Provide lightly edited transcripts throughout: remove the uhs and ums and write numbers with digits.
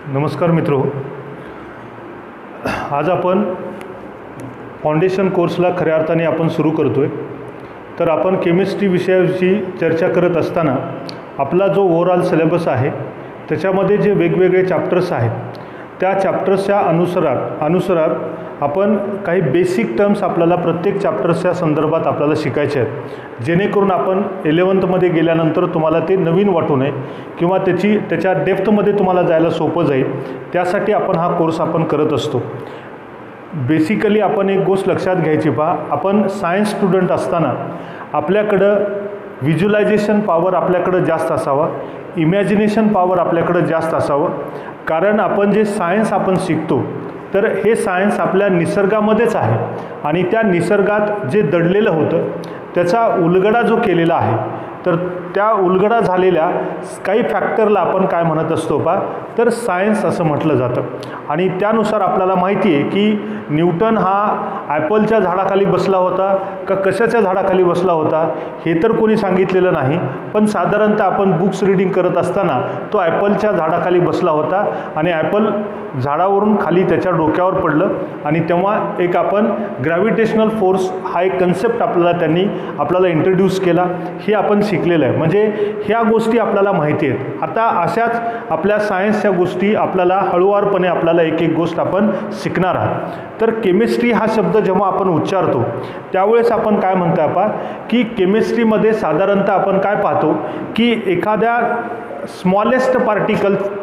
नमस्कार मित्रो, आज आपण फाउंडेशन कोर्सला खऱ्या अर्थाने आपण सुरू करतोय। तर आपण केमिस्ट्री विषयाविषयी चर्चा करत असताना आपला जो ओव्हरऑल सिलेबस आहे त्याच्यामध्ये जे वेगवेगळे चॅप्टर्स आहेत त्या चॅप्टर्सच्या अनुसार आपण काही बेसिक टर्म्स आपल्याला प्रत्येक चॅप्टर्सच्या संदर्भात आपल्याला शिकायचे आहेत, जेणेकरून आपण 11th गेल्यानंतर तुम्हाला ते नवीन वाटू नये किंवा त्याच्या डेप्थमध्ये तुम्हाला जायला सोपं जाईल। त्यासाठी आपण हा कोर्स आपण करत असतो। बेसिकली आपण एक गोष्ट लक्षात घ्यायची, पहा, आपण सायन्स स्टुडंट असताना आपल्याकडं व्हिज्युअलायझेशन पॉवर आपल्याकडं जास्त असावा, इमॅजिनेशन पॉवर आपल्याकडं जास्त असावं। कारण आपण जे सायन्स आपण शिकतो तर हे सायन्स आपल्या निसर्गामध्येच आहे आणि त्या निसर्गात जे दडलेलं होतं त्याचा उलगडा जो केलेला आहे, तर त्या उलगडा झालेल्या काही फॅक्टरला आपण काय म्हणत असतो पा, तर सायन्स असं म्हटलं जातं। आणि त्यानुसार आपल्याला माहिती आहे की न्यूटन हा ॲपलच्या झाडाखाली बसला होता का कशाच्या झाडाखाली बसला होता हे तर कोणी सांगितलेलं नाही, पण साधारणतः आपण बुक्स रीडिंग करत असताना तो ॲपलच्या झाडाखाली बसला होता आणि ॲपल झाडावरून खाली त्याच्या डोक्यावर पडलं आणि तेव्हा एक आपण ग्रॅव्हिटेशनल फोर्स हा एक कन्सेप्ट आपल्याला इंट्रोड्यूस केला, हे आपण शिकलेलं आहे। म्हणजे ह्या गोष्टी आपल्याला माहिती आहेत। आता अशाच आपल्या सायन्सच्या गोष्टी आपल्याला हळूवारपणे आपल्याला एक एक गोष्ट आपण शिकणार आहात। तर केमिस्ट्री हा शब्द जेव्हा आपण उच्चारतो त्यावेळेस आपण काय म्हणतो आपण की साधारणतः आपण काय पाहतो की एखाद्या स्मॉलेस्ट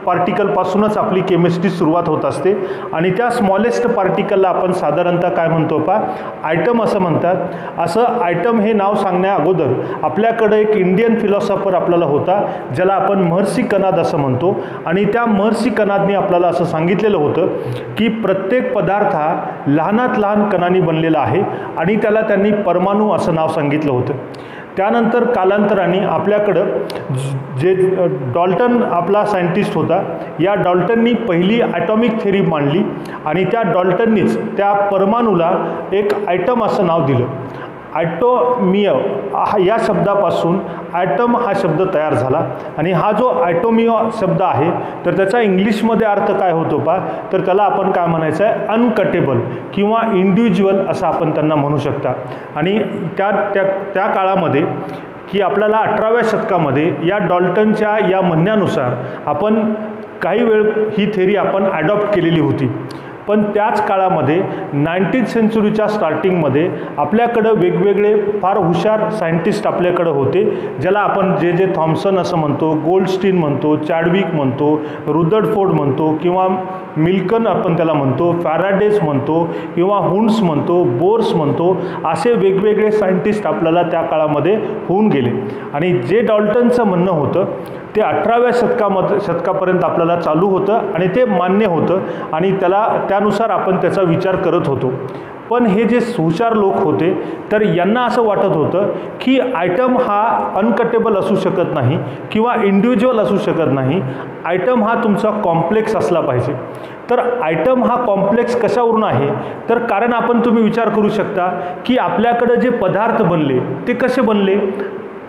पार्टिकलपासूनच आपली केमिस्ट्री सुरुवात होत असते आणि त्या स्मॉलेस्ट पार्टिकलला आपण साधारणतः काय म्हणतो आयटम असं म्हणतात। असं आयटम हे नाव सांगण्या अगोदर आपल्याकडे एक इंडियन फिलॉसॉफर आपल्याला होता ज्याला आपण महर्षी कनाद असं म्हणतो आणि त्या महर्षी कनादने आपल्याला असं सांगितलेलं होतं की प्रत्येक पदार्थ हा लहानात लहान कणांनी बनलेला आहे आणि त्याला त्यांनी परमाणु असं नाव सांगितलं होतं। त्यानंतर कालांतराने आपल्याकडं जे डॉल्टन आपला सायंटिस्ट होता, या डॉल्टननी पहिली ॲटॉमिक थेरी मांडली आणि त्या डॉल्टननीच त्या परमाणूला एक आयटम असं नाव दिलं। ॲटोमिय या शब्दापासून ॲटम हा शब्द तयार झाला आणि हा जो ॲटोमिय शब्द आहे तर त्याचा इंग्लिशमध्ये अर्थ काय होतो तर त्याला आपण काय म्हणायचं आहे, अनकटेबल किंवा इंडिव्हिज्युअल असं आपण त्यांना म्हणू शकता। आणि त्या काळामध्ये की आपल्याला 18व्या शतकामध्ये या डॉल्टनच्या या म्हणण्यानुसार आपण काही वेळ ही थेरी आपण ॲडॉप्ट केलेली होती। पण त्याच काळामध्ये 19th सेंचुरीच्या स्टार्टिंगमध्ये आपल्याकडं वेगवेगळे फार हुशार सायंटिस्ट आपल्याकडं होते, ज्याला आपण जे थॉम्सन असं म्हणतो, गोल्डस्टीन म्हणतो, चॅडविक म्हणतो, रुदरफोर्ड म्हणतो किंवा मिल्कन आपण त्याला म्हणतो, फॅराडेज म्हणतो किंवा हुंड्स म्हणतो, बोर्स म्हणतो, असे वेगवेगळे सायंटिस्ट आपल्याला त्या काळामध्ये होऊन गेले। आणि जे डॉल्टनचं म्हणणं होतं ते 18व्या शतकापर्यंत आपल्याला चालू होतं आणि ते मान्य होतं आणि त्यानुसार आपण त्याचा विचार करत होतो। पण हे जे हुशार लोक होते तर यांना असं वाटत होतं की आयटम हा अनकटेबल असू शकत नाही किंवा इंडिव्हिज्युअल असू शकत नाही, आयटम हा तुमचा कॉम्प्लेक्स असला पाहिजे। तर आयटम हा कॉम्प्लेक्स कशावरून आहे, तर कारण तुम्ही विचार करू शकता की आपल्याकडे जे पदार्थ बनले ते कसे बनले,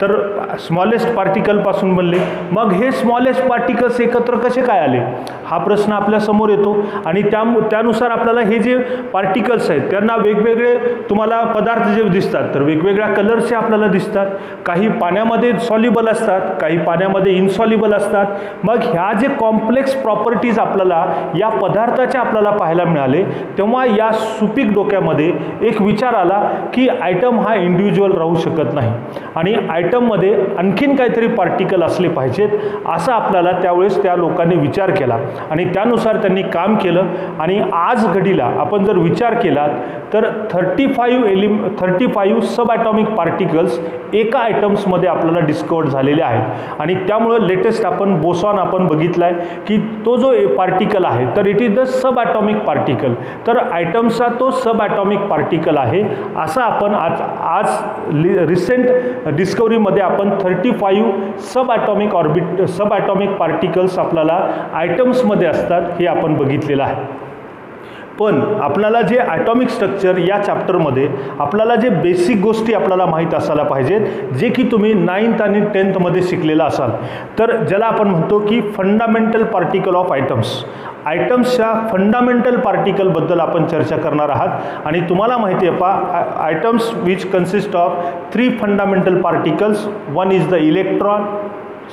तर स्मॉलेस्ट पार्टिकलपासून बनले। मग हे स्मॉलेस्ट पार्टिकल्स एकत्र कसे काय आले हा प्रश्न आपल्या समोर येतो आणि त्यानुसार आपल्याला हे जे पार्टिकल्स आहेत त्यांना वेगवेगळे तुम्हाला पदार्थ जे दिसतात तर वेगवेगळ्या कलरचे आपल्याला दिसतात, काही पाण्यामध्ये सॉल्युबल असतात, काही पाण्यामध्ये इनसॉल्युबल असतात। मग ह्या जे कॉम्प्लेक्स प्रॉपर्टीज आपल्याला या पदार्थाच्या आपल्याला पाहायला मिळाले तेव्हा या सुपीक डोक्यामध्ये एक विचार आला की आयटम हा इंडिव्हिज्युअल राहू शकत नाही आणि आयटममध्ये आणखीन काहीतरी पार्टिकल असले पाहिजेत असं आपल्याला त्यावेळेस त्या लोकांनी विचार केला आणि त्यानुसार त्यांनी काम केलं। आणि आज घडीला आपण जर विचार केला तर 35 सब ॲटॉमिक पार्टिकल्स एका आयटम्समध्ये आपल्याला डिस्कवर्ड झालेले आहेत। आणि त्यामुळे लेटेस्ट आपण बोसॉन आपण बघितला आहे की तो जो पार्टिकल आहे तर it is the sub atomic particle, तर आयटमचा तो सब ॲटॉमिक पार्टिकल आहे असं आपण आज रिसेंट डिस्कवरीमध्ये आपण 35 सब ॲटॉमिक पार्टिकल्स आपल्याला आयटम्समध्ये असतात हे आपण बघितलेलं आहे। पण आपल्याला जे ॲटॉमिक स्ट्रक्चर या चॅप्टरमध्ये आपल्याला जे बेसिक गोष्टी आपल्याला माहीत असायला पाहिजेत, जे की तुम्ही 9th आणि 10th मध्ये शिकलेला असाल. तर ज्याला आपण म्हणतो की फंडामेंटल पार्टिकल ऑफ आयटम्स. आयटम्सच्या फंडामेंटल पार्टिकलबद्दल आपण चर्चा करणार आहात. आणि तुम्हाला माहिती आहे पहा, atoms which consist of 3 fundamental particles. One is the electron,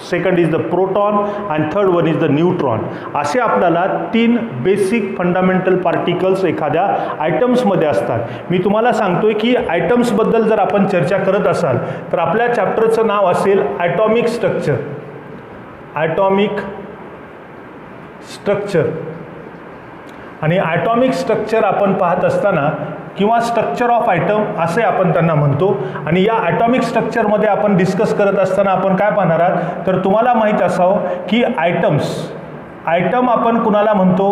second is the proton and third one is the neutron. असे आपल्याला 3 बेसिक फंडामेंटल पार्टिकल्स एखाद्या आयटम्समध्ये असतात. मी तुम्हाला सांगतोय की आयटम्सबद्दल जर आपण चर्चा करत असाल तर आपल्या चॅप्टरचं नाव असेल ॲटॉमिक स्ट्रक्चर. Atomic structure. आणि ॲटॉमिक स्ट्रक्चर आपण पाहत असताना किंवा स्ट्रक्चर ऑफ आयटम असे आपण त्यांना म्हणतो. आणि या ॲटॉमिक स्ट्रक्चरमध्ये आपण डिस्कस करत असताना आपण काय पाहणार आहात, तर तुम्हाला माहीत असावं की आयटम आपण कुणाला म्हणतो,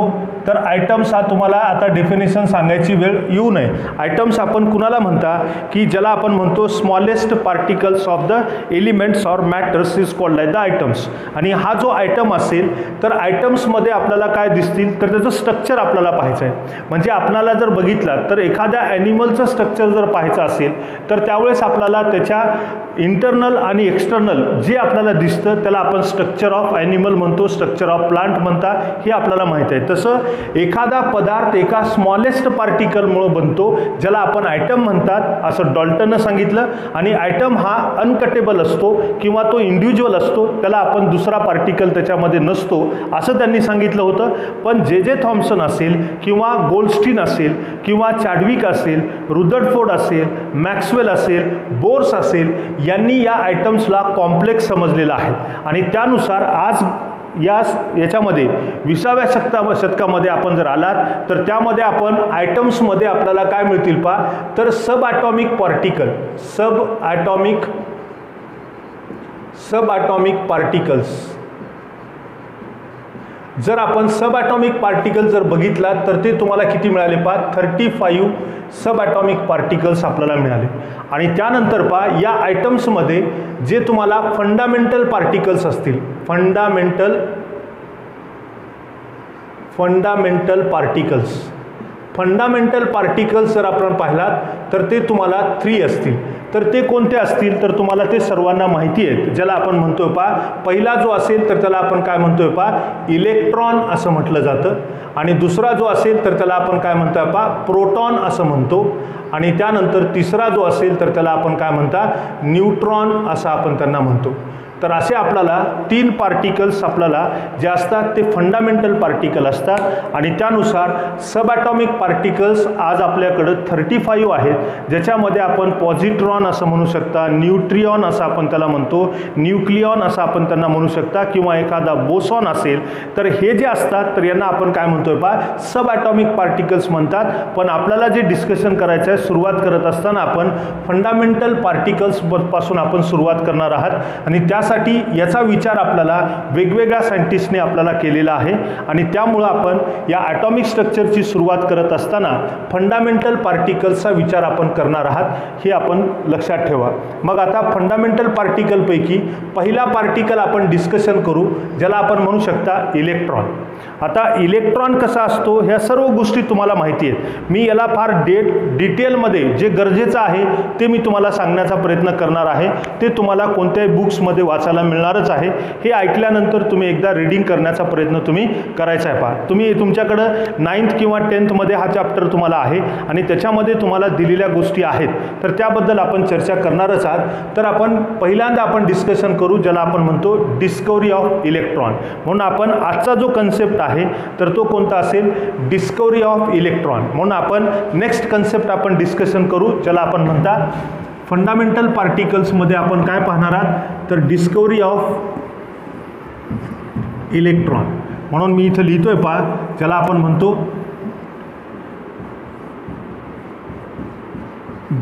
तर आयटम्स हा तुम्हाला आता डेफिनेशन सांगायची वेळ येऊ नये. आयटम्स आपण कुणाला म्हणता की ज्याला आपण म्हणतो smallest particles of the elements or matters is called like the items. आणि हा जो आयटम असेल तर आयटम्समध्ये आपल्याला काय दिसतील, तर त्याचं स्ट्रक्चर आपल्याला पाहायचं आहे. म्हणजे आपल्याला जर बघितला तर एखाद्या ॲनिमलचं स्ट्रक्चर जर पाहायचं असेल तर त्यावेळेस आपल्याला त्याच्या इंटरनल आणि एक्सटर्नल जे आपल्याला दिसतं त्याला आपण स्ट्रक्चर ऑफ ॲनिमल म्हणतो, स्ट्रक्चर ऑफ प्लांट म्हणता, हे आपल्याला माहीत आहे. तसं एखादा पदार्थ एका स्मॉलेस्ट पार्टिकलमुळे बनतो ज्याला आपण आयटम म्हणतात असं डॉल्टननं सांगितलं. आणि आयटम हा अनकटेबल असतो किंवा तो इंडिव्हिज्युअल असतो, त्याला आपण दुसरा पार्टिकल त्याच्यामध्ये नसतो असं त्यांनी सांगितलं होतं. पण जे थॉम्सन असेल किंवा गोल्डस्टीन असेल किंवा चॅडविक असेल, रुदरफोर्ड असेल, मॅक्सवेल असेल, बोर्स असेल, यांनी या आयटम्सला कॉम्प्लेक्स समजलेला आहे. आणि त्यानुसार आज याच्यामध्ये 20व्या शतकामध्ये आपण जर आलात तर त्यामध्ये आपण आयटम्समध्ये आपल्याला काय मिळतील पहा, तर सब ॲटॉमिक पार्टिकल्स. जर आपण सब ॲटॉमिक पार्टिकल जर बघितला तर ते तुम्हाला किती मिळाले पहा, 35 सब ॲटॉमिक पार्टिकल्स आपल्याला मिळाले. आणि त्यानंतर पहा या आयटम्समध्ये जे तुम्हाला फंडामेंटल पार्टिकल्स असतील, फंडामेंटल पार्टिकल्स जर आपण पाहिलात तर ते तुम्हाला 3 असतील. तर ते कोणते असतील, तर तुम्हाला ते सर्वांना माहिती आहेत. ज्याला आपण म्हणतोय पहा, पहिला जो असेल तर त्याला आपण काय म्हणतोय पहा, इलेक्ट्रॉन असं म्हटलं जातं. आणि दुसरा जो असेल तर त्याला आपण काय म्हणतोय पहा, प्रोटॉन असं म्हणतो. आणि त्यानंतर तिसरा जो असेल तर त्याला आपण काय म्हणता, न्यूट्रॉन असं आपण त्यांना म्हणतो. तर असे आपल्याला 3 पार्टिकल्स आपल्याला जे असतात ते फंडामेंटल पार्टिकल असतात. आणि त्यानुसार सब ॲटॉमिक पार्टिकल्स आज आपल्याकडं 35 आहेत, ज्याच्यामध्ये आपण पॉझिट्रॉन असं म्हणू शकता, न्यूट्रिऑन असं आपण त्याला म्हणतो, न्यूक्लिऑन असं आपण त्यांना म्हणू शकता, किंवा एखादा बोसॉन असेल तर हे जे असतात तर यांना आपण काय म्हणतोय पहा, सब ॲटॉमिक पार्टिकल्स म्हणतात. पण आपल्याला जे डिस्कशन करायचं आहे, सुरुवात करत असताना आपण फंडामेंटल पार्टिकल्सपासून आपण सुरुवात करणार आहात. आणि त्यासाठी याचा विचार आपल्याला वेगवेगळ्या सायंटिस्टने आपल्याला केलेला आहे. आणि त्यामुळं आपण या ॲटॉमिक स्ट्रक्चरची सुरुवात करत असताना फंडामेंटल पार्टिकल्सचा विचार आपण करणार आहात, हे आपण लक्षात ठेवा. मग आता फंडामेंटल पार्टिकलपैकी पहिला पार्टिकल आपण डिस्कशन करू, ज्याला आपण म्हणू शकता इलेक्ट्रॉन. आता इलेक्ट्रॉन कसा असतो ह्या सर्व गोष्टी तुम्हाला माहिती आहेत. मी याला फार डिटेलमध्ये जे गरजेचं आहे ते मी तुम्हाला सांगण्याचा प्रयत्न करणार आहे. ते तुम्हाला कोणत्याही बुक्समध्ये वाचायला मिळणारच आहे. हे ऐकल्यानंतर तुम्ही एकदा रीडिंग करण्याचा प्रयत्न तुम्ही करायचा आहे. पहा, तुम्ही तुमच्याकडं 9th किंवा 10th मध्ये हा चॅप्टर तुम्हाला आहे आणि त्याच्यामध्ये तुम्हाला दिलेल्या गोष्टी आहेत, तर त्याबद्दल आपण चर्चा करणारच आहात. तर आपण पहिल्यांदा आपण डिस्कशन करू ज्याला आपण म्हणतो डिस्कवरी ऑफ इलेक्ट्रॉन. म्हणून आपण आजचा जो कन्सेप्ट आहे तर तो कोणता असेल, डिस्कवरी ऑफ इलेक्ट्रॉन. म्हणून आपण नेक्स्ट कन्सेप्ट आपण डिस्कशन करू ज्याला आपण म्हणता फंडामेंटल पार्टिकल्समध्ये आपण काय पाहणार आहात, तर डिस्कवरी ऑफ इलेक्ट्रॉन. म्हणून मी इथं लिहितोय पहा, ज्याला आपण म्हणतो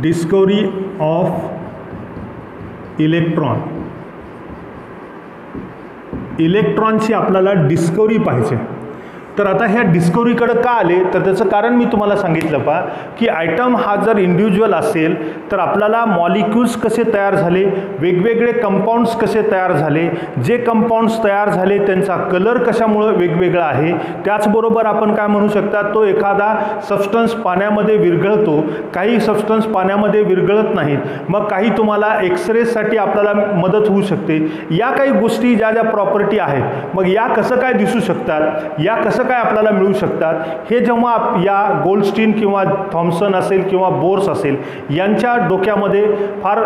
डिस्कवरी ऑफ इलेक्ट्रॉन. इलेक्ट्रॉनची आपल्याला डिस्कवरी पाहिजे. तर आता ह्या डिस्कवरीकडे का आले, तर त्याचं कारण मी तुम्हाला सांगितलं पहा की आयटम हा जर इंडिव्हिज्युअल असेल तर आपल्याला मॉलिक्युल्स कसे तयार झाले, वेगवेगळे कंपाऊंड्स कसे तयार झाले, जे कंपाऊंड्स तयार झाले त्यांचा कलर कशामुळे वेगवेगळा आहे, त्याचबरोबर आपण काय म्हणू शकता, तो एखादा सबस्टन्स पाण्यामध्ये विरघळतो, काही सबस्टन्स पाण्यामध्ये विरघळत नाहीत, मग काही तुम्हाला एक्सरेसाठी आपल्याला मदत होऊ शकते, या काही गोष्टी ज्या ज्या प्रॉपर्टी आहेत मग या कसं काय दिसू शकतात, या कसं काय आपल्याला मिळू शकतात, हे जेव्हा या गोल्डस्टीन किंवा थॉम्सन असेल किंवा बोर्स असेल यांच्या डोक्यामध्ये फार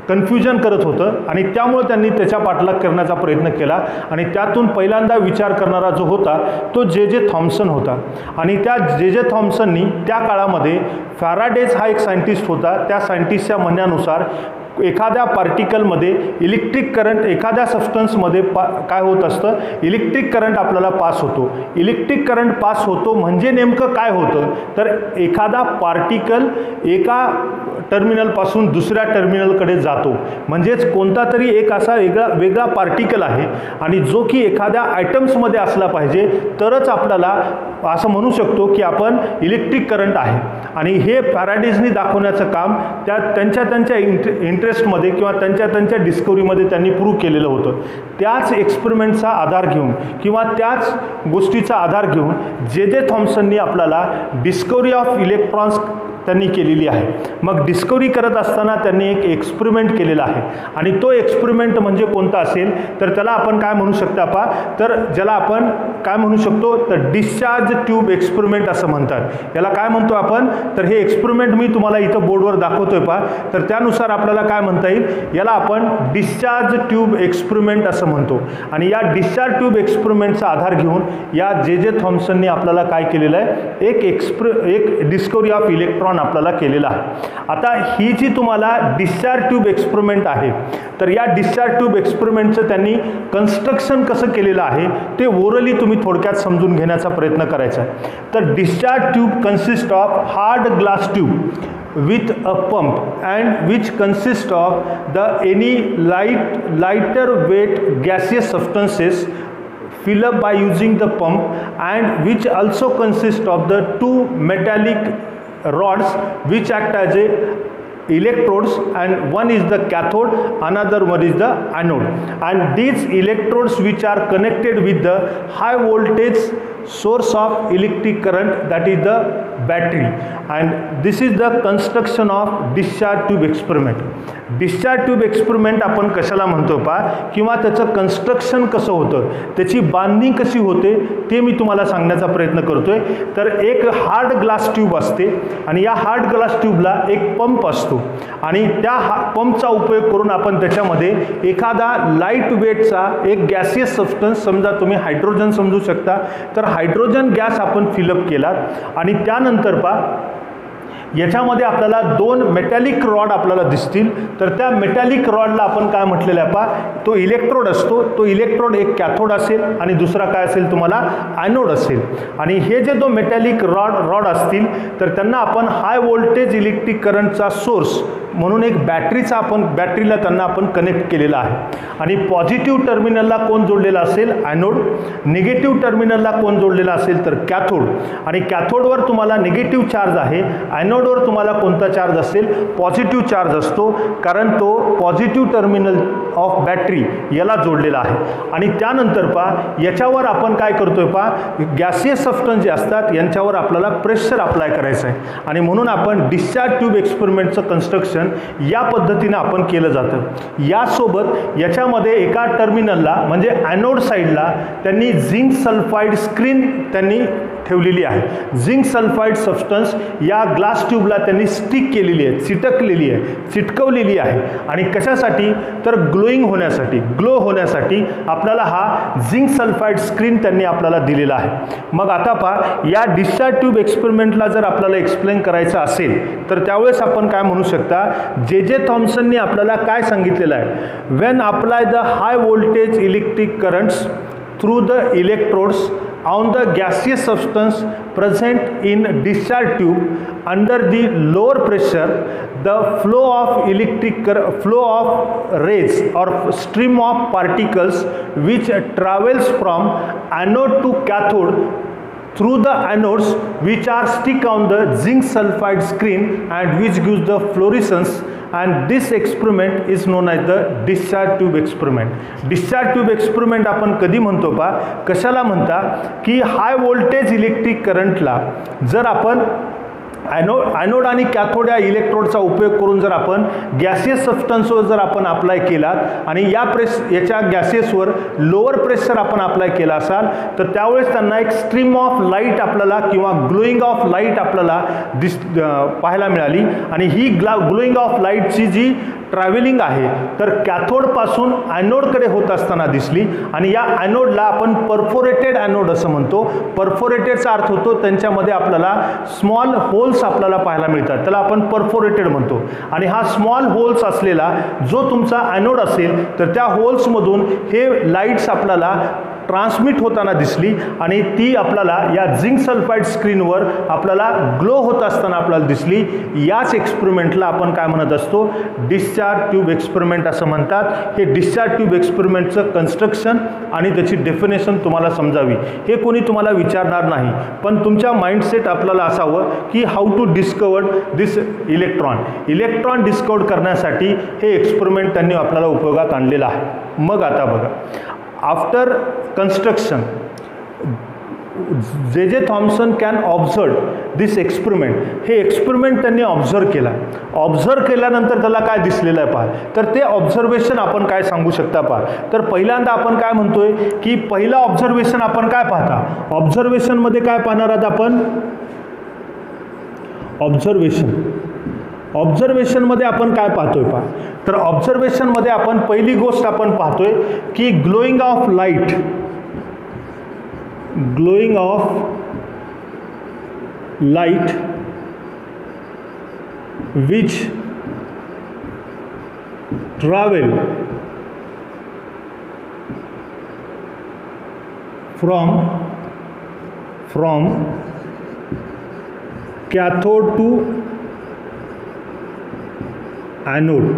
कन्फ्युजन करत होतं आणि त्यामुळे त्यांनी त्याच्या पाठलाग करण्याचा प्रयत्न केला आणि त्यातून पहिल्यांदा विचार करणारा जो होता तो जे थॉम्सन होता. आणि त्या जे थॉम्सननी त्या काळामध्ये फॅराडेज हा एक सायंटिस्ट होता, त्या सायंटिस्टच्या म्हणण्यानुसार एखाद्या पार्टिकलमध्ये इलेक्ट्रिक करंट, एखाद्या सबस्टन्समध्ये काय होत असतं, इलेक्ट्रिक करंट आपल्याला पास होतो. इलेक्ट्रिक करंट पास होतो म्हणजे नेमकं काय होतं, तर एखादा पार्टिकल एका टर्मिनलपासून दुसऱ्या टर्मिनलकडे जातो, म्हणजेच कोणता तरी एक असा वेगळा पार्टिकल आहे आणि जो की एखाद्या आयटम्समध्ये असला पाहिजे तरच आपल्याला असं म्हणू शकतो की आपण इलेक्ट्रिक करंट आहे. आणि हे फॅराडेजनी दाखवण्याचं काम त्यांच्या इंटरेस्टमध्ये किंवा त्यांच्या डिस्कवरीमध्ये त्यांनी प्रूव्ह केलेलं होतं. त्याच एक्सपेरिमेंटचा आधार घेऊन किंवा त्याच गोष्टीचा आधार घेऊन जे थॉम्सननी आपल्याला डिस्कवरी ऑफ इलेक्ट्रॉन्स त्यांनी केलेली आहे. मग डिस्कवरी करत असताना त्यांनी एक एक्सपेरिमेंट केलेला आहे आणि तो एक्सपेरिमेंट म्हणजे कोणता असेल तर त्याला आपण काय म्हणू शकता पहा, तर ज्याला आपण काय म्हणू शकतो, तर डिस्चार्ज ट्यूब एक्सपेरिमेंट असं म्हणतात. याला काय म्हणतो आपण, तर हे एक्सपेरिमेंट मी तुम्हाला इथं बोर्डवर दाखवतोय पहा, तर त्यानुसार आपल्याला काय म्हणता येईल, याला आपण डिस्चार्ज ट्यूब एक्सपेरिमेंट असं म्हणतो. आणि या डिस्चार्ज ट्यूब एक्सपेरिमेंटचा आधार घेऊन या जे थॉम्सननी आपल्याला काय केलेलं आहे, एक डिस्कवरी ऑफ इलेक्ट्रॉन आपल्याला केलेला आहे. आता ही जी तुम्हाला डिस्चार्ज ट्यूब एक्सपेरिमेंट आहे, तर या डिस्चार्ज ट्यूब एक्सपेरिमेंटचं त्यांनी कन्स्ट्रक्शन कसं केलेलं आहे ते ओरली तुम्ही थोडक्यात समजून घेण्याचा प्रयत्न करायचा आहे. तर discharge tube consist of hard glass tube with a pump and which consists of any lighter weight gaseous substances fill up by using the pump and which also consists of the two metallic rods which act as a electrodes and one is the cathode, another one is the anode, and these electrodes which are connected with the high voltage source of electric current, that is the battery, and this is the construction of discharge tube experiment. Discharge tube experiment आपण कशाला म्हणतो पहा, किंवा त्याचं construction कसं होतं, त्याची बांधणी कशी होते ते मी तुम्हाला सांगण्याचा प्रयत्न करतोय. तर एक हार्ड ग्लास ट्यूब असते आणि या हार्ड ग्लास ट्यूबला एक पंप असतो आणि त्या पंपचा उपयोग करून आपण त्याच्यामध्ये एखादा लाईट वेटचा एक गॅसियस सबस्टन्स, समजा तुम्ही हायड्रोजन समजू शकता, तर हायड्रोजन गॅस आपण फिलअप केला आणि त्यानंतर पहा याच्यामध्ये आपल्याला दोन मेटॅलिक रॉड आपल्याला दिसतील. तर त्या मेटॅलिक रॉडला आपण काय म्हटलेलं आहे पहा, तो इलेक्ट्रोड असतो. तो इलेक्ट्रोड एक कॅथोड असेल आणि दुसरा काय असेल तुम्हाला ॲनोड असेल. आणि हे जे दोन मेटॅलिक रॉड असतील तर त्यांना आपण हाय व्होल्टेज इलेक्ट्रिक करंटचा सोर्स म्हणून एक बॅटरीला त्यांना आपण कनेक्ट केलेला आहे. आणि पॉझिटिव्ह टर्मिनलला कोण जोडलेला असेल, ॲनोड. निगेटिव्ह टर्मिनलला कोण जोडलेला असेल तर कॅथोड. आणि कॅथोडवर तुम्हाला निगेटिव्ह चार्ज आहे, ॲनोडवर तुम्हाला कोणता चार्ज असेल, पॉझिटिव्ह चार्ज असतो, कारण तो पॉझिटिव्ह टर्मिनल ऑफ बॅटरी याला जोडलेला आहे. आणि त्यानंतर पहा याच्यावर आपण काय करतोय पहा, गॅसियस सबस्टन्स जे असतात यांच्यावर आपल्याला प्रेशर अप्लाय करायचं आहे आणि म्हणून आपण डिस्चार्ज ट्यूब एक्सपेरिमेंटचं कन्स्ट्रक्शन या पद्धतीने आपण केलं जातं. यासोबत याच्यामध्ये एका टर्मिनलला म्हणजे ॲनोड साईडला त्यांनी झिंक सल्फाईड स्क्रीन त्यांनी ठेवलेली आहे. झिंक सल्फाईड सबस्टन्स या ग्लास ट्यूबला त्यांनी स्टिक केलेली आहे, चिटकवलेली आहे. आणि कशासाठी, तर ग्लो होण्यासाठी आपल्याला हा झिंक सल्फाईड स्क्रीन त्यांनी आपल्याला दिलेला आहे. मग आता पहा या डिस्चार्ज ट्यूब एक्सपेरिमेंटला जर आपल्याला एक्सप्लेन करायचं असेल तर त्यावेळेस आपण काय म्हणू शकता, जे थॉम्सननी आपल्याला काय सांगितलेलं आहे, when apply the high voltage electric currents through the electrodes on the gaseous substance present in discharge tube under the lower pressure, the flow of rays or stream of particles which travels from anode to cathode through the anodes, which are stick on the zinc sulfide screen and which gives the fluorescence, and this experiment is known as the discharge tube experiment. Discharge tube experiment आपण कधी म्हणतो पा, कशाला म्हणता की हाय voltage electric करंटला जर आपण ॲनोड आणि कॅथोड या इलेक्ट्रोडचा उपयोग करून जर आपण गॅसियस सबस्टन्सवर जर आपण अप्लाय केलात आणि याच्या गॅसेसवर लोअर प्रेशर आपण अप्लाय केला असाल तर त्यावेळेस त्यांना एक स्ट्रीम ऑफ लाईट आपल्याला किंवा ग्लोईंग ऑफ लाईट आपल्याला पाहायला मिळाली आणि ही ग्लोईंग ऑफ लाईटची जी ट्रॅव्हलिंग आहे तर कॅथोडपासून ॲनोडकडे होत असताना दिसली आणि या ॲनोडला आपण परफोरेटेड ॲनोड असं म्हणतो. परफोरेटेडचा अर्थ होतो त्यांच्यामध्ये आपल्याला स्मॉल होल्स आपल्याला पाहायला मिळतात, त्याला आपण परफोरेटेड म्हणतो. आणि हा स्मॉल होल्स असलेला जो तुमचा ॲनोड असेल तर त्या होल्समधून हे लाईट्स आपल्याला ट्रान्समिट होताना दिसली आणि ती आपल्याला या झिंक सल्फाइड स्क्रीनवर आपल्याला ग्लो होत असताना आपल्याला दिसली. याच एक्सपेरिमेंटला आपण काय म्हणत असतो, डिस्चार्ज ट्यूब एक्सपेरिमेंट असं म्हणतात. हे डिस्चार्ज ट्यूब एक्सपेरिमेंटचं कन्स्ट्रक्शन आणि त्याची डेफिनेशन तुम्हाला समजावी हे कोणी तुम्हाला विचारणार नाही, पण तुमच्या माइंडसेट आपल्याला असावं की how to discover this electron discover करण्यासाठी हे एक्सपेरिमेंट त्यांनी आपल्याला उपयोगात आणलेलं आहे. मग आता बघा, after construction J.J. Thomson can observe this experiment. हे एक्सपेरिमेंट त्यांनी ऑब्झर्व केल्यानंतर त्याला काय दिसलेलं आहे पहा, तर ते ऑब्झर्वेशन आपण काय सांगू शकता पहा. तर पहिल्यांदा आपण काय म्हणतोय की पहिला ऑब्झर्वेशन आपण काय पाहता, ऑब्झर्वेशनमध्ये काय पाहणार आहात आपण, ऑब्झर्वेशनमध्ये आपण काय पाहतोय पहा, तर ऑब्झर्वेशनमध्ये आपण पहिली गोष्ट आपण पाहतोय की glowing of light which travel from cathode to anode.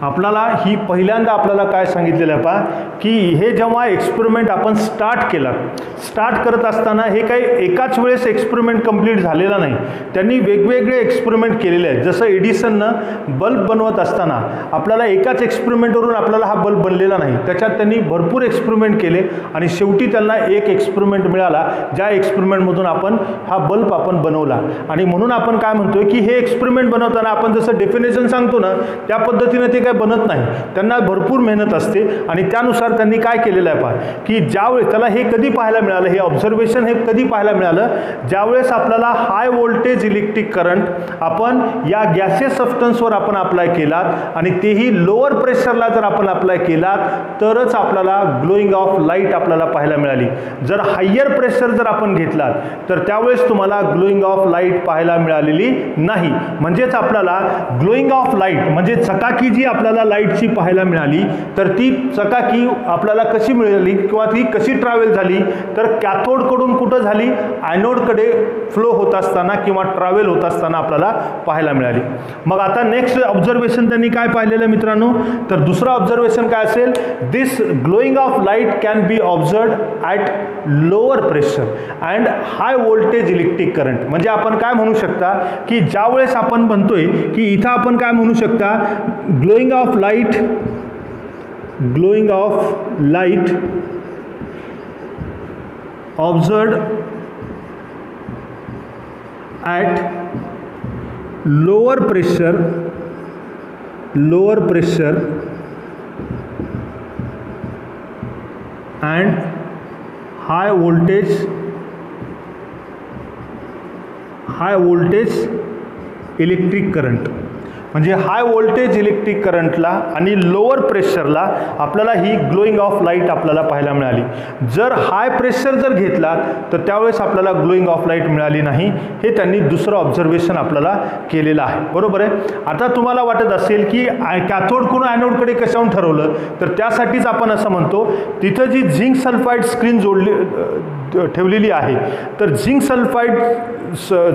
आपल्याला ही पहिल्यांदा आपल्याला काय सांगितलेलं आहे पहा की हे जेव्हा एक्सपेरिमेंट आपण स्टार्ट करत असताना हे काही एकाच वेळेस एक्सपेरिमेंट कंप्लीट झालेला नाही, त्यांनी वेगवेगळे एक्सपेरिमेंट केलेले आहेत. जसं एडिसननं बल्ब बनवत असताना आपल्याला एकाच एक्सपेरिमेंटवरून आपल्याला हा बल्ब बनलेला नाही, त्याच्यात त्यांनी भरपूर एक्सपेरिमेंट केले आणि शेवटी त्यांना एक एक्सपेरिमेंट मिळाला ज्या एक्सपेरिमेंटमधून आपण हा बल्ब आपण बनवला. आणि म्हणून आपण काय म्हणतोय की हे एक्सपेरिमेंट बनवताना आपण जसं डेफिनेशन सांगतो ना त्या पद्धतीने ते काय बनत नाही, त्यांना भरपूर मेहनत असते. आणि त्यानुसार त्यांनी काय केलेलं आहे पहा की ज्यावेळेस त्याला हे कधी पाहायला मिळालं, हे ऑब्झर्वेशन हे कधी पाहायला मिळालं, ज्यावेळेस आपल्याला हाय व्होल्टेज इलेक्ट्रिक करंट आपण या गॅसियस सबस्टन्सवर आपण अप्लाय केलात आणि तेही लोअर प्रेशरला जर आपण अप्लाय केलात तरच आपल्याला ग्लोईंग ऑफ लाईट आपल्याला पाहायला मिळाली. जर हायर प्रेशर जर आपण घेतलात तर त्यावेळेस तुम्हाला ग्लोईंग ऑफ लाईट पाहायला मिळालेली नाही. म्हणजेच आपल्याला ग्लोईंग ऑफ लाईट म्हणजे चकाकी जी आपल्याला लाईटची पाहायला मिळाली तर ती चकाकी आपल्याला कशी मिळाली किंवा ती कशी ट्रॅव्हल झाली, तर कॅथोडकडून कुठं झाली, ॲनोडकडे फ्लो होत असताना किंवा ट्रॅव्हल होत असताना आपल्याला पाहायला मिळाली. मग आता नेक्स्ट ऑब्झर्वेशन त्यांनी काय पाहिलेलं मित्रांनो, तर दुसरं ऑब्झर्वेशन काय असेल, this glowing of light can be observed at lower pressure and high voltage electric current. म्हणजे आपण काय म्हणू शकता की ज्यावेळेस आपण म्हणतोय की इथं आपण काय म्हणू शकता, glowing of light observed at lower pressure and high voltage electric current. म्हणजे हाय व्होल्टेज इलेक्ट्रिक करंटला आणि लोअर प्रेशरला आपल्याला ही ग्लोईंग ऑफ लाईट आपल्याला पाहायला मिळाली. जर हाय प्रेशर जर घेतला तर त्यावेळेस आपल्याला ग्लोईंग ऑफ लाईट मिळाली नाही. हे त्यांनी दुसरं ऑब्झर्वेशन आपल्याला केलेलं आहे. बरोबर आहे. आता तुम्हाला वाटत असेल की कॅथोडकडून ॲनोडकडे कशाहून ठरवलं, तर त्यासाठीच आपण असं म्हणतो तिथं जी झिंक सल्फाईड स्क्रीन ठेवलेली आहे, तर झिंक सल्फाईड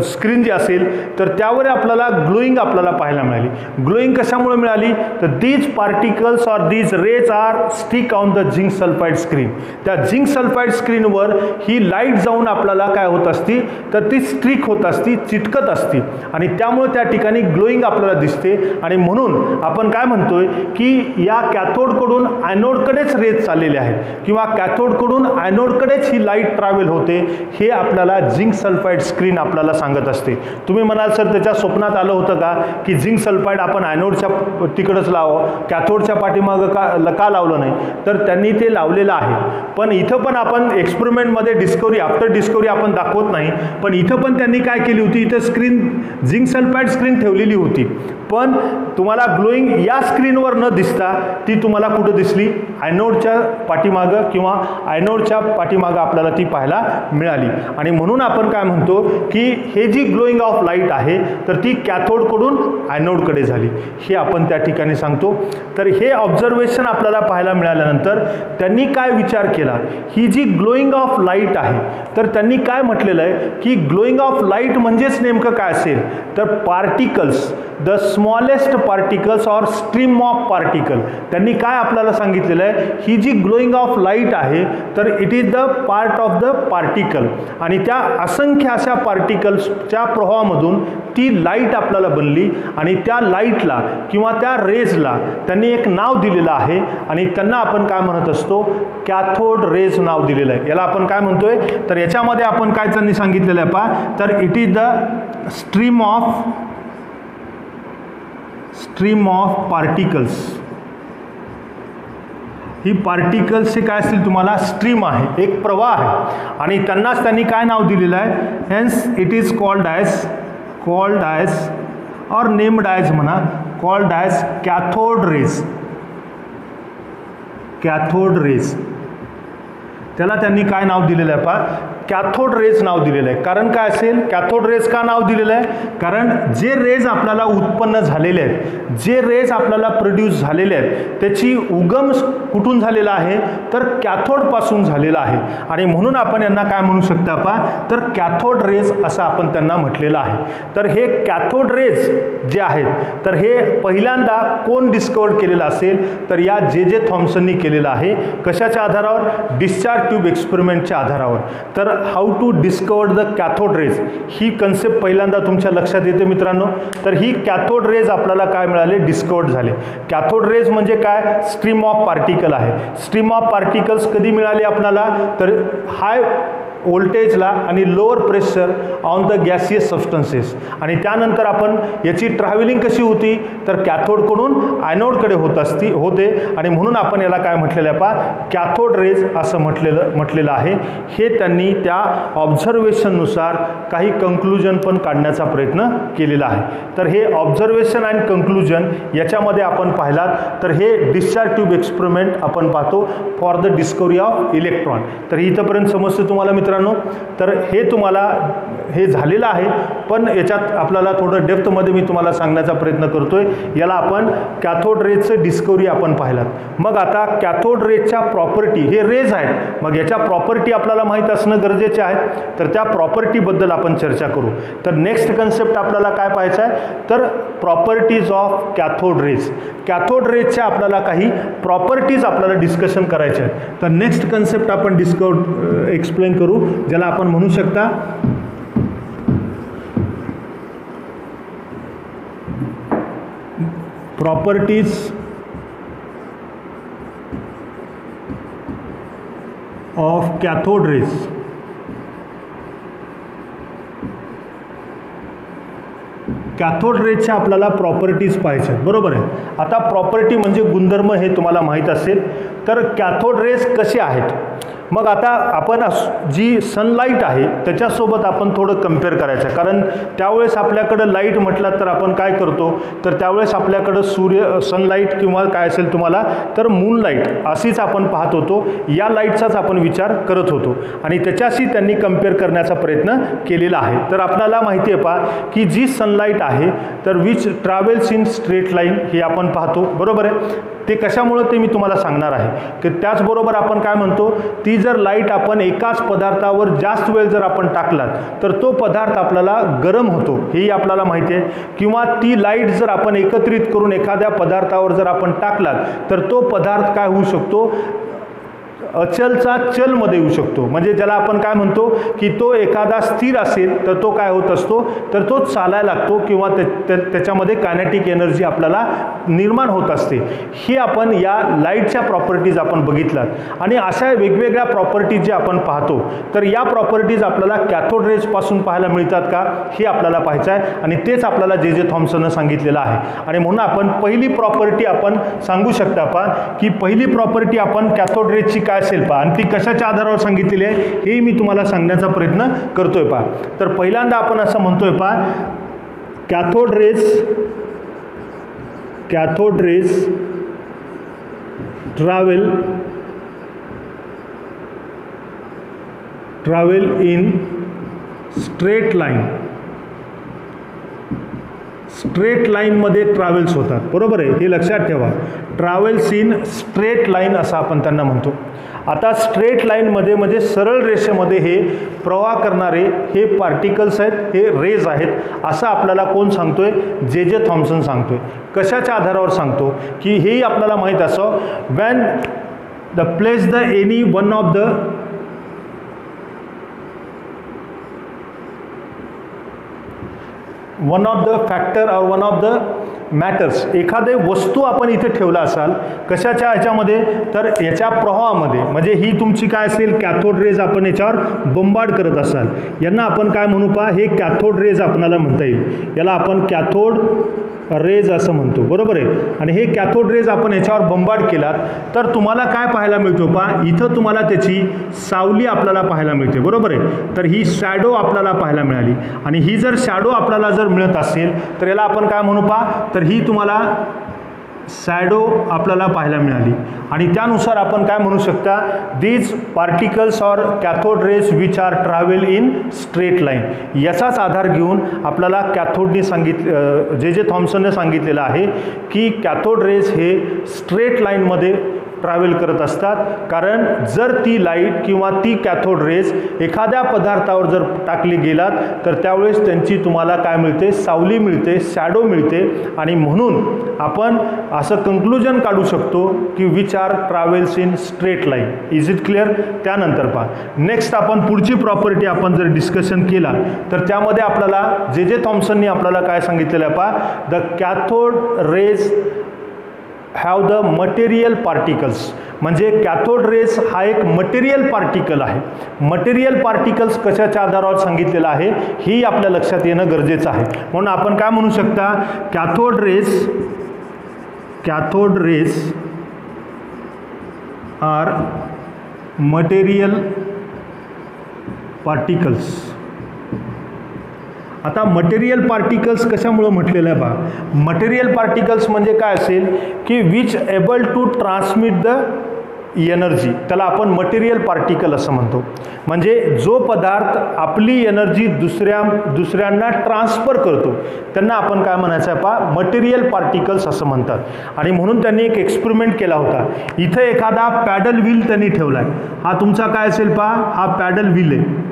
स्क्रीन जी असेल तर त्यावर आपल्याला ग्लोईंग आपल्याला पाहायला मिळाली. ग्लोईंग कशामुळे मिळाली, तर these particles or these rays are stick on the zinc sulphide screen. त्या झिंक सल्फाईड स्क्रीनवर ही लाईट जाऊन आपल्याला काय होत असती, तर ती स्ट्रिक होत असती, चिटकत असती आणि त्यामुळे त्या ठिकाणी ग्लोईंग आपल्याला दिसते. आणि म्हणून आपण काय म्हणतोय की या कॅथोडकडून ॲनोडकडेच रेज चाललेले आहेत किंवा कॅथोडकडून ॲनोडकडेच ही लाईट ट्रॅव्हल होते, हे आपल्याला झिंक सल्फाईड स्क्रीन आपल्याला सांगत असते. तुम्ही म्हणाल सर त्याच्या स्वप्नात आलं होतं का की झिंक सल्फाईड आपण ॲनोडच्या तिकडंच लावावं, कॅथोडच्या पाठीमागं का लावलं नाही, तर त्यांनी ते लावलेलं आहे. पण इथं पण आपण एक्सपेरिमेंटमध्ये डिस्कवरी आफ्टर डिस्कवरी आपण दाखवत नाही, पण इथं पण त्यांनी काय केली होती, इथं स्क्रीन झिंक सल्फाईड स्क्रीन ठेवलेली होती, पण तुम्हाला ग्लोईंग या स्क्रीनवर न दिसता ती तुम्हाला कुठं दिसली, ॲनोडच्या पाठीमागं किंवा ॲनोडच्या पाठीमागं आपल्याला ती पाहायला मिळाली. आणि म्हणून आपण काय म्हणतो की हे जी ग्लोईंग ऑफ लाईट आहे तर ती कॅथोडकडून ॲनोडकडे झाली, हे आपण त्या ठिकाणी सांगतो. तर हे ऑब्झर्वेशन आपल्याला पाहायला मिळाल्यानंतर त्यांनी काय विचार केला, ही जी ग्लोईंग ऑफ लाईट आहे तर त्यांनी काय म्हटलेलं आहे की ग्लोईंग ऑफ लाईट म्हणजेच नेमकं काय असेल, तर particles, the smallest particles or stream of particle. त्यांनी काय आपल्याला सांगितलेलं आहे, ही जी ग्लोईंग ऑफ लाईट आहे तर it is the part of the particle आणि त्या असंख्य अशा पार्टिकल्सच्या प्रवाहामधून ती लाईट आपल्याला बनली आणि त्या लाईटला किंवा त्या रेजला त्यांनी एक नाव दिलेलं आहे आणि त्यांना आपण काय म्हणत असतो, कॅथोड रेज नाव दिलेलं आहे. याला आपण काय म्हणतोय, तर याच्यामध्ये आपण काय त्यांनी सांगितलेलं आहे पहा, तर it is the stream of particles. ही पार्टिकल्सचे काय असतील, तुम्हाला स्ट्रीम आहे, एक प्रवाह आहे आणि त्यांनाच त्यांनी काय नाव दिलेलं आहे, hence it is called as or named as म्हणा, कॉल्ड ॲज कॅथोड रेज. त्याला त्यांनी काय नाव दिलेलं आहे पहा, कॅथोड रेज नाव दिलेलं आहे. कारण काय असेल, कॅथोड रेज का नाव दिलेलं आहे, कारण जे रेज आपल्याला उत्पन्न झालेले आहेत, जे रेज आपल्याला प्रोड्यूस झालेले आहेत, त्याची उगम कुठून झालेला आहे, तर कॅथोडपासून झालेला आहे आणि म्हणून आपण यांना काय म्हणू शकता पहा, तर कॅथोड रेज असं आपण त्यांना म्हटलेलं आहे. तर हे कॅथोड रेज जे आहेत तर हे पहिल्यांदा कोण डिस्कवर केलेलं असेल, तर या जे थॉम्सननी केलेलं आहे. कशाच्या आधारावर, डिस्चार्ज ट्यूब एक्सपेरिमेंटच्या आधारावर. तर how to discover the cathode rays ही कन्सेप्ट पहिल्यांदा तुमच्या लक्षात येते मित्रांनो. तर ही कॅथोड रेज आपल्याला काय मिळाले, डिस्कवर्ड झाले. कॅथोड रेज म्हणजे काय, स्ट्रीम ऑफ पार्टिकल आहे. स्ट्रीम ऑफ पार्टिकल्स कधी मिळाले आपल्याला, तर हाय व्होल्टेजला आणि lower pressure on the gaseous substances आणि त्यानंतर आपण याची ट्रॅव्हलिंग कशी होती, तर कॅथोडकडून ॲनोडकडे होते आणि म्हणून आपण याला काय म्हटलेलं आहे पहा, कॅथोड रेज असं म्हटलेलं आहे. हे त्यांनी त्या ऑब्झर्वेशननुसार काही कंक्लुजन पण काढण्याचा प्रयत्न केलेला आहे. तर हे ऑब्झर्वेशन अँड कंक्लुजन याच्यामध्ये आपण पाहिलात तर हे डिस्चार्ज ट्यूब एक्सपेरिमेंट आपण पाहतो for the discovery of electron. तर इथंपर्यंत समजते तुम्हाला मित्रांनो. तर हे तुम्हाला हे झालेलं आहे, पण याच्यात आपल्याला थोडं डेप्थमध्ये मी तुम्हाला सांगण्याचा प्रयत्न करतोय. याला आपण कॅथोड रेजचं डिस्कवरी आपण पाहिलात. मग आता कॅथोड रेजच्या प्रॉपर्टी, हे रेज आहेत, मग याच्या प्रॉपर्टी आपल्याला माहीत असणं गरजेचे आहे. तर त्या प्रॉपर्टीबद्दल आपण चर्चा करू. तर नेक्स्ट कन्सेप्ट आपल्याला काय पाहायचं आहे, तर properties of cathode rays. Cathode रेजच्या आपल्याला काही प्रॉपर्टीज आपल्याला डिस्कशन करायचे आहेत. तर नेक्स्ट कन्सेप्ट आपण एक्सप्लेन करू, ज्याला आपण म्हणू शकता properties of cathode rays. Cathode रेजच्या आपल्याला प्रॉपर्टीज पाहायच्या आहेत, बरोबर आहे. आता प्रॉपर्टी म्हणजे गुणधर्म हे तुम्हाला माहीत असेल. तर कॅथोड रेज कसे आहेत, मग आता आपण जी सनलाईट आहे त्याच्यासोबत आपण थोडं कम्पेअर करायचं, कारण त्यावेळेस आपल्याकडं लाईट म्हटलं तर आपण काय करतो, तर त्यावेळेस आपल्याकडं सनलाईट किंवा काय असेल तुम्हाला तर मूनलाईट अशीच आपण पाहत होतो, या लाईटचाच आपण विचार करत होतो आणि त्याच्याशी त्यांनी कम्पेअर करण्याचा प्रयत्न केलेला आहे. तर आपल्याला माहिती आहे पहा की जी सनलाईट आहे तर which travels in straight line हे आपण पाहतो, बरोबर आहे. ते कशामुळं ते मी तुम्हाला सांगणार आहे की त्याचबरोबर आपण काय म्हणतो, ती जर लाईट आपण एकाच पदार्थावर जास्त वेळ जर आपण टाकलात तर तो पदार्थ आपल्याला गरम होतो, हेही आपल्याला माहिती आहे. किंवा ती लाईट जर आपण एकत्रित करून एखाद्या पदार्थावर जर आपण टाकलात तर तो पदार्थ काय होऊ शकतो, अचलचा चलमध्ये येऊ शकतो. म्हणजे ज्याला आपण काय म्हणतो की तो एखादा स्थिर असेल तर तो काय होत असतो, तर तो चालायला लागतो किंवा त्याच्यामध्ये कायनेटिक एनर्जी आपल्याला निर्माण होत असते. हे आपण या लाईटच्या प्रॉपर्टीज आपण बघितलात आणि अशा वेगवेगळ्या प्रॉपर्टीज जे आपण पाहतो तर या प्रॉपर्टीज आपल्याला कॅथोड रेजपासून पाहायला मिळतात का हे आपल्याला पाहायचं आहे आणि तेच आपल्याला जे थॉम्सननं सांगितलेलं आहे. आणि म्हणून आपण पहिली प्रॉपर्टी आपण सांगू शकता पहा की पहिली प्रॉपर्टी आपण कॅथोड रेजची काय असेल पहा आणि ती कशाच्या आधारावर सांगितलेली आहे हे मी तुम्हाला सांगण्याचा प्रयत्न करतोय पहा. तर पहिल्यांदा आपण असं म्हणतोय पहा, cathode rays travel in straight लाईनमध्ये ट्रॅव्हल्स होतात, बरोबर आहे. हे लक्षात ठेवा, ट्रॅव्हल्स इन स्ट्रेट लाईन असं आपण त्यांना म्हणतो. आता स्ट्रेट लाईनमध्ये म्हणजे सरळ रेषेमध्ये हे प्रवाह करणारे हे पार्टिकल्स आहेत, हे रेज आहेत असं आपल्याला कोण सांगतोय, जे थॉम्सन सांगतोय. कशाच्या आधारावर सांगतो की हेही आपल्याला माहीत असं, van the place the any one of the factor और वन ऑफ द मॅटर्स, एखादे वस्तू आपण इथे ठेवला असाल कशाच्या ह्याच्यामध्ये, तर याच्या प्रवाहामध्ये, म्हणजे ही तुमची काय असेल कॅथोड रेज आपण याच्यावर बंबार्ड करत असाल, यांना आपण काय म्हणू पहा, हे कॅथोड रेज आपल्याला म्हणता येईल, याला आपण कॅथोड रेज असं म्हणतो, बरोबर आहे. आणि हे कॅथोड रेज आपण याच्यावर बंबार्ड केलात तर तुम्हाला काय पाहायला मिळतो पहा, इथं तुम्हाला त्याची सावली आपल्याला पाहायला मिळते, बरोबर आहे. तर ही शॅडो आपल्याला पाहायला मिळाली आणि ही जर शॅडो आपल्याला जर मिळत असेल तर याला आपण काय म्हणू पहा, तर ही तुम्हाला शॅडो आपल्याला पाहायला मिळाली आणि त्यानुसार आपण काय म्हणू शकता, these particles or cathode rays which are travel in straight line. याचाच आधार घेऊन आपल्याला कॅथोडनी जे थॉम्सनने सांगितलेलं आहे की कॅथोड रेज हे स्ट्रेट लाईनमध्ये ट्रॅव्हल करत असतात, कारण जर ती लाईट किंवा ती कॅथोड रेज एखाद्या पदार्थावर जर टाकली गेलात तर त्यावेळेस त्यांची तुम्हाला काय मिळते, सावली मिळते, शॅडो मिळते आणि म्हणून आपण असं कंक्लुजन काढू शकतो की which are travels in straight line. Is it clear. त्यानंतर पहा नेक्स्ट आपण पुढची प्रॉपर्टी आपण जर डिस्कशन केला तर त्यामध्ये आपल्याला जे थॉम्सननी आपल्याला काय सांगितलेलं आहे पहा, the cathode rays have the material particles, म्हणजे कॅथोड रेज हा एक मटेरियल पार्टिकल आहे. मटेरियल पार्टिकल्स कशाच्या आधारावर सांगितलेलं आहे ही आपल्या लक्षात येणं गरजेचं आहे. म्हणून आपण काय म्हणू शकता, cathode rays are material particles. आता मटेरियल पार्टिकल्स कशामुळं म्हटलेलं आहे बा, मटेरियल पार्टिकल्स म्हणजे काय असेल की which able to transmit the energy, त्याला आपण मटेरियल पार्टिकल असं म्हणतो. म्हणजे जो पदार्थ आपली एनर्जी दुसऱ्यांना ट्रान्सफर करतो त्यांना आपण काय म्हणायचं आहे पहा, मटेरियल पार्टिकल्स असं म्हणतात. आणि म्हणून त्यांनी एक एक्सपेरिमेंट केला होता. इथं एखादा पॅडल व्हील त्यांनी ठेवला आहे, हा तुमचा काय असेल पहा, हा पॅडल व्हील आहे,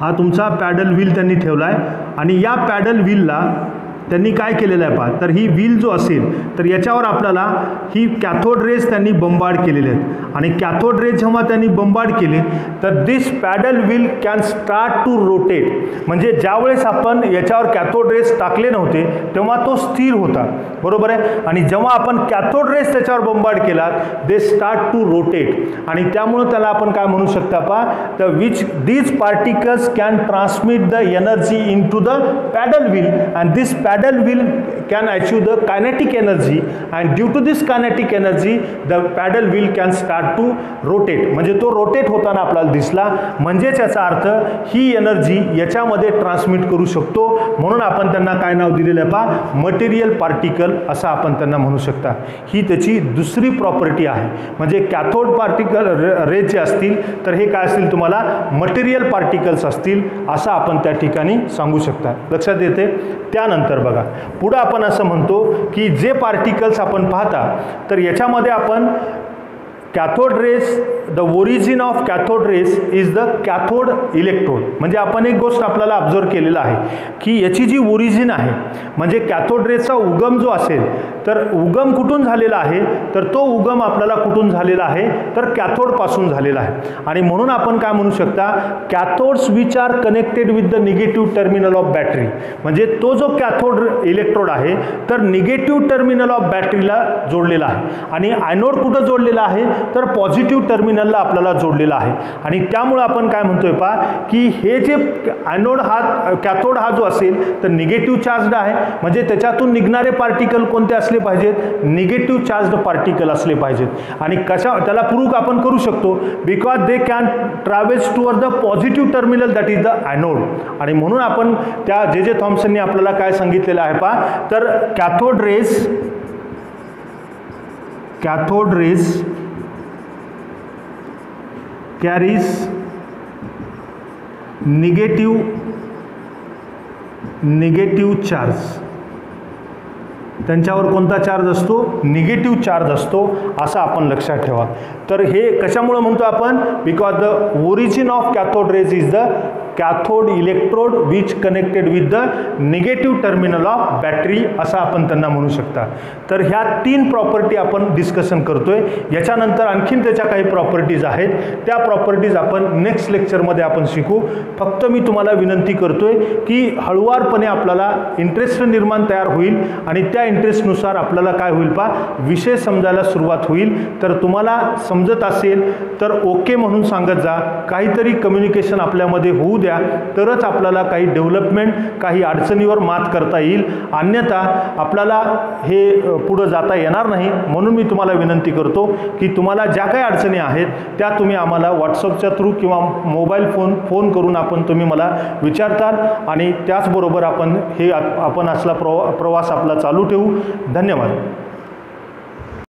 हा तुमचा पॅडल व्हील त्यांनी ठेवला आहे आणि या पॅडल व्हीलला त्यांनी काय केलेलं आहे पहा, तर ही व्हील जो असेल तर याच्यावर आपल्याला ही कॅथोड रेज त्यांनी बंबार्ड केलेले आहेत आणि कॅथोड रेज जेव्हा त्यांनी बंबार्ड केले तर this paddle wheel can start to rotate. म्हणजे ज्यावेळेस आपण याच्यावर कॅथोड रेज टाकले नव्हते तेव्हा तो स्थिर होता, बरोबर आहे. आणि जेव्हा आपण कॅथोड रेज त्याच्यावर बंबार्ड केलात दे स्टार्ट टू रोटेट आणि त्यामुळे त्याला आपण काय म्हणू शकता पहा, the which these particles can transmit the energy into the paddle wheel and this paddle paddle wheel can achieve the kinetic energy and due to this kinetic energy the paddle wheel can start to rotate. म्हणजे तो rotate होताना आपल्याला दिसला, म्हणजेच याचा अर्थ ही energy याच्यामध्ये transmit करू शकतो, म्हणून आपण त्यांना काय नाव दिलेलं आहे पहा, मटेरियल पार्टिकल असं आपण त्यांना म्हणू शकता. ही त्याची दुसरी प्रॉपर्टी आहे. म्हणजे कॅथोड पार्टिकल रेज जे असतील तर हे काय असतील तुम्हाला मटेरियल पार्टिकल्स असतील असं आपण त्या ठिकाणी सांगू शकता. लक्षात येते. त्यानंतर बघा पुढे आपण असं म्हणतो की जे पार्टिकल्स आपण पाहता तर याच्यामध्ये आपण cathode rays, the origin of cathode rays is the cathode electrode. म्हणजे आपण एक गोष्ट आपल्याला ऑब्झर्व केलेला आहे की याची जी ओरिजिन आहे म्हणजे कॅथोड रेसचा उगम जो असेल तर उगम कुठून झालेला आहे, तर तो उगम आपल्याला कुठून झालेला आहे तर कॅथोड पासून झालेला आहे. आणि म्हणून आपण काय म्हणू शकता, cathodes which are connected with the negative terminal of battery. म्हणजे तो जो कॅथोड इलेक्ट्रोड आहे तर निगेटिव्ह टर्मिनल ऑफ बॅटरीला जोडलेला आहे आणि ॲनोड कुठं जोडलेला आहे तर पॉझिटिव्ह टर्मिनलला आपल्याला जोडलेला आहे. आणि त्यामुळे आपण काय म्हणतोय पहा की हे जे ॲनोड हा कॅथोड हा जो असेल तर निगेटिव्ह चार्जड आहे, म्हणजे त्याच्यातून निघणारे पार्टिकल कोणते असले पाहिजेत, निगेटिव्ह चार्जड पार्टिकल असले पाहिजेत. आणि कशा त्याला प्रूव्ह आपण करू शकतो, because they can travels toward the positive terminal that is the anode. आणि म्हणून आपण त्या जे थॉम्सनने आपल्याला काय सांगितलेलं आहे पहा, तर cathode rays carries negative charge. त्यांच्यावर कोणता चार्ज असतो, निगेटिव्ह चार्ज असतो, असं आपण लक्षात ठेवा. तर हे कशामुळे म्हणतो आपण, because the origin of cathode rays is the cathode electrode which connected with the negative terminal of battery असं आपण त्यांना म्हणू शकता. तर ह्या 3 प्रॉपर्टी आपण डिस्कशन करतोय. याच्यानंतर आणखीन त्याच्या काही प्रॉपर्टीज आहेत, त्या प्रॉपर्टीज आपण नेक्स्ट लेक्चरमध्ये आपण शिकू. फक्त मी तुम्हाला विनंती करतोय की हळूवारपणे आपल्याला इंटरेस्ट निर्माण तयार होईल आणि त्या इंटरेस्टनुसार आपल्याला काय होईल पहा, विषय समजायला सुरुवात होईल. तर तुम्हाला समजत असेल तर ओके म्हणून सांगत जा. काहीतरी कम्युनिकेशन आपल्यामध्ये होऊ द्या, तरच आपल्याला काही डेव्हलपमेंट, काही अडचणीवर मात करता येईल. अन्यथा आपल्याला हे पुढे जाता येणार नाही. म्हणून मी तुम्हाला विनंती करतो की तुम्हाला ज्या काही अडचणी आहेत त्या तुम्ही आम्हाला व्हॉट्सअपच्या थ्रू किंवा मोबाईल फोन करून तुम्ही मला विचारताल आणि त्याचबरोबर आपण असला प्रवास आपला चालू ठेवू. धन्यवाद.